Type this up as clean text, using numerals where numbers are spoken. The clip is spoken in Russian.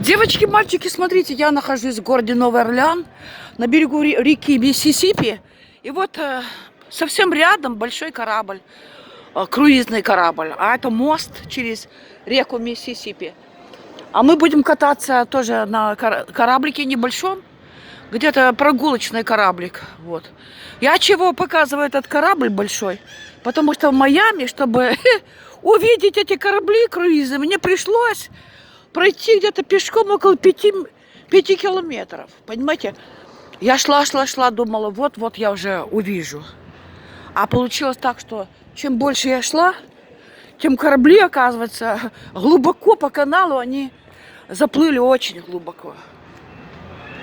Девочки, мальчики, смотрите, я нахожусь в городе Новый Орлеан, на берегу реки Миссисипи. И вот совсем рядом большой корабль, круизный корабль. А это мост через реку Миссисипи. А мы будем кататься тоже на кораблике небольшом, где-то прогулочный кораблик. Вот. Я чего показываю этот корабль большой? Потому что в Майами, чтобы увидеть эти корабли круизы, мне пришлось пройти где-то пешком около 5 километров. Понимаете? Я шла, думала, вот я уже увижу. А получилось так, что чем больше я шла, тем корабли, оказывается, глубоко по каналу они заплыли очень глубоко.